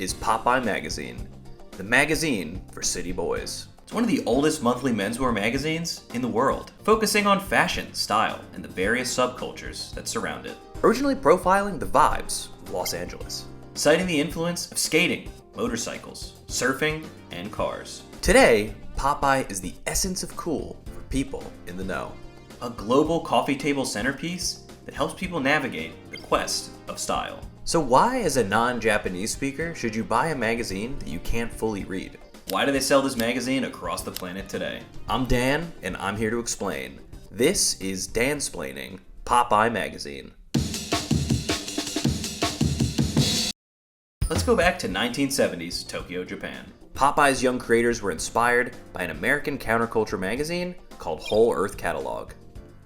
is Popeye Magazine, the magazine for city boys. It's one of the oldest monthly menswear magazines in the world, focusing on fashion, style, and the various subcultures that surround it. Originally profiling the vibes of Los Angeles, citing the influence of skating, motorcycles, surfing, and cars. Today, Popeye is the essence of cool for people in the know. A global coffee table centerpiece that helps people navigate the quest of style. So why, as a non-Japanese speaker, should you buy a magazine that you can't fully read? Why do they sell this magazine across the planet today? I'm Dan, and I'm here to explain. This is Dansplaining, Popeye Magazine. Let's go back to 1970s Tokyo, Japan. Popeye's young creators were inspired by an American counterculture magazine called Whole Earth Catalog.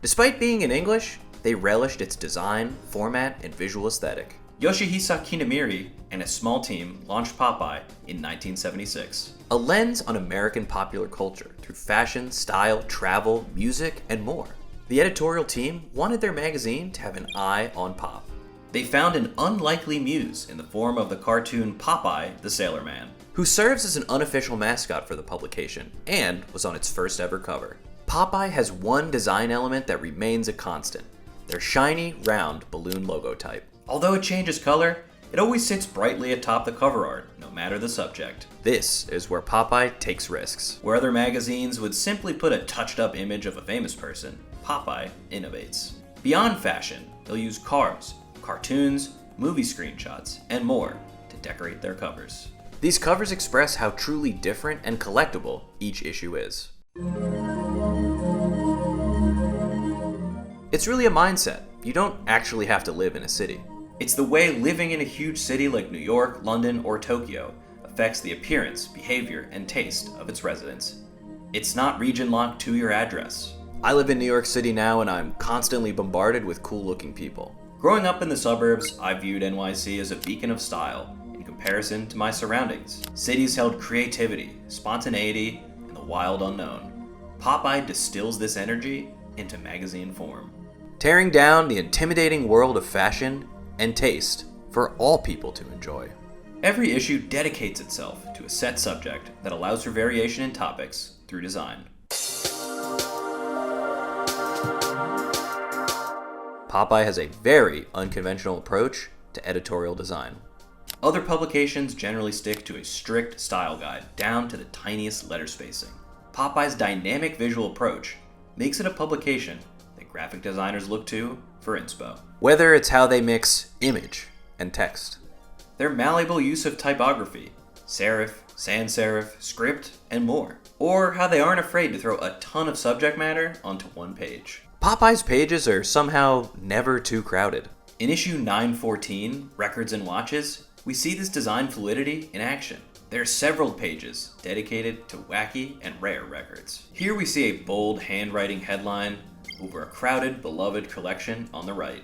Despite being in English, they relished its design, format, and visual aesthetic. Yoshihisa Kinamiri and a small team launched Popeye in 1976. A lens on American popular culture through fashion, style, travel, music, and more. The editorial team wanted their magazine to have an eye on pop. They found an unlikely muse in the form of the cartoon Popeye the Sailor Man, who serves as an unofficial mascot for the publication and was on its first ever cover. Popeye has one design element that remains a constant, their shiny, round balloon logo type. Although it changes color, it always sits brightly atop the cover art, no matter the subject. This is where Popeye takes risks. Where other magazines would simply put a touched-up image of a famous person, Popeye innovates. Beyond fashion, they'll use cars, cartoons, movie screenshots, and more to decorate their covers. These covers express how truly different and collectible each issue is. It's really a mindset. You don't actually have to live in a city. It's the way living in a huge city like New York, London, or Tokyo affects the appearance, behavior, and taste of its residents. It's not region locked to your address. I live in New York City now, and I'm constantly bombarded with cool-looking people. Growing up in the suburbs, I viewed NYC as a beacon of style in comparison to my surroundings. Cities held creativity, spontaneity, and the wild unknown. Popeye distills this energy into magazine form, tearing down the intimidating world of fashion and taste for all people to enjoy. Every issue dedicates itself to a set subject that allows for variation in topics through design. Popeye has a very unconventional approach to editorial design. Other publications generally stick to a strict style guide down to the tiniest letter spacing. Popeye's dynamic visual approach makes it a publication that graphic designers look to for inspo. Whether it's how they mix image and text, their malleable use of typography, serif, sans serif, script, and more, or how they aren't afraid to throw a ton of subject matter onto one page. Popeye's pages are somehow never too crowded. In issue 914, Records and Watches, we see this design fluidity in action. There are several pages dedicated to wacky and rare records. Here we see a bold handwriting headline over a crowded, beloved collection on the right.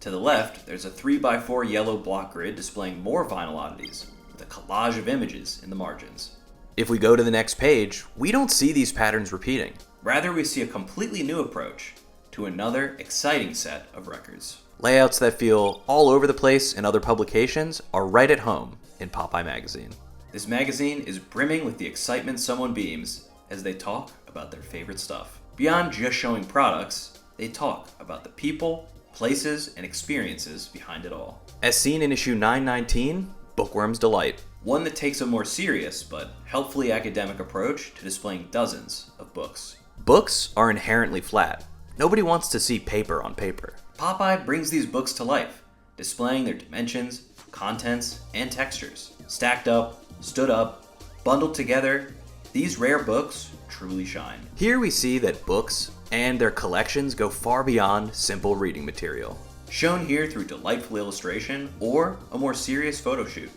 To the left, there's a 3x4 yellow block grid displaying more vinyl oddities, with a collage of images in the margins. If we go to the next page, we don't see these patterns repeating. Rather, we see a completely new approach to another exciting set of records. Layouts that feel all over the place in other publications are right at home in Popeye Magazine. This magazine is brimming with the excitement someone beams as they talk about their favorite stuff. Beyond just showing products, they talk about the people, places, and experiences behind it all. As seen in issue 919, Bookworm's Delight, one that takes a more serious but helpfully academic approach to displaying dozens of books. Books are inherently flat. Nobody wants to see paper on paper. Popeye brings these books to life, displaying their dimensions, contents, and textures. Stacked up, stood up, bundled together, these rare books truly shine. Here we see that books and their collections go far beyond simple reading material, shown here through delightful illustration or a more serious photo shoot.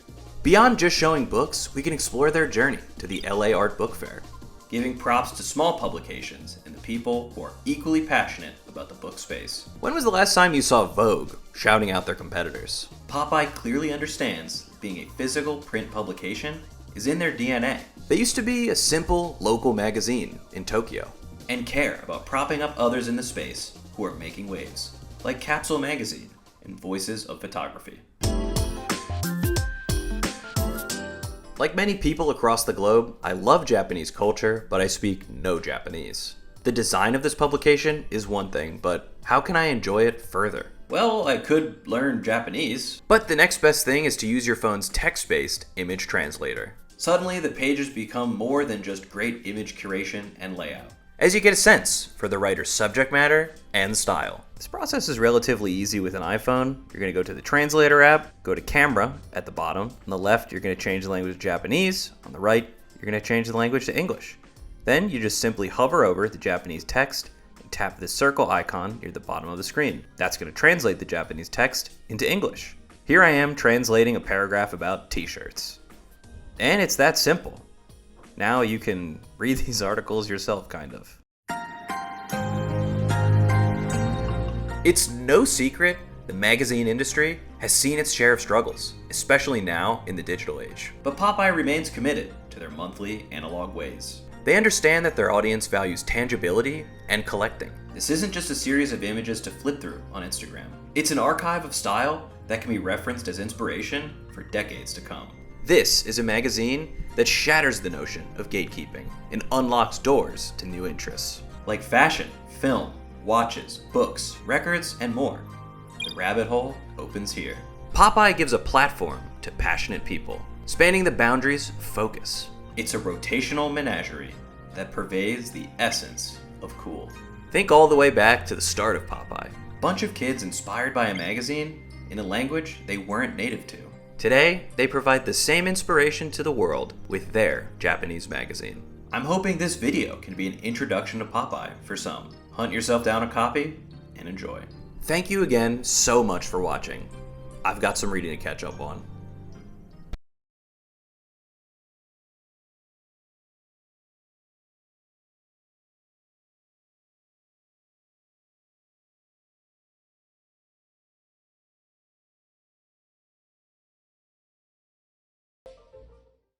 Beyond just showing books, we can explore their journey to the LA Art Book Fair, giving props to small publications and the people who are equally passionate about the book space. When was the last time you saw Vogue shouting out their competitors? Popeye clearly understands that being a physical print publication is in their DNA. They used to be a simple local magazine in Tokyo and care about propping up others in the space who are making waves, like Capsule Magazine and Voices of Photography. Like many people across the globe, I love Japanese culture, but I speak no Japanese. The design of this publication is one thing, but how can I enjoy it further? Well, I could learn Japanese. But the next best thing is to use your phone's text-based image translator. Suddenly, the pages become more than just great image curation and layout, as you get a sense for the writer's subject matter and style. This process is relatively easy with an iPhone. You're going to go to the translator app, go to camera at the bottom. On the left, you're going to change the language to Japanese. On the right, you're going to change the language to English. Then you just simply hover over the Japanese text and tap the circle icon near the bottom of the screen. That's going to translate the Japanese text into English. Here I am translating a paragraph about t-shirts. And it's that simple. Now you can read these articles yourself, kind of. It's no secret the magazine industry has seen its share of struggles, especially now in the digital age. But Popeye remains committed to their monthly analog ways. They understand that their audience values tangibility and collecting. This isn't just a series of images to flip through on Instagram. It's an archive of style that can be referenced as inspiration for decades to come. This is a magazine that shatters the notion of gatekeeping and unlocks doors to new interests, like fashion, film, watches, books, records, and more. The rabbit hole opens here. Popeye gives a platform to passionate people, spanning the boundaries of focus. It's a rotational menagerie that pervades the essence of cool. Think all the way back to the start of Popeye. A bunch of kids inspired by a magazine in a language they weren't native to. Today, they provide the same inspiration to the world with their Japanese magazine. I'm hoping this video can be an introduction to Popeye for some. Hunt yourself down a copy and enjoy. Thank you again so much for watching. I've got some reading to catch up on.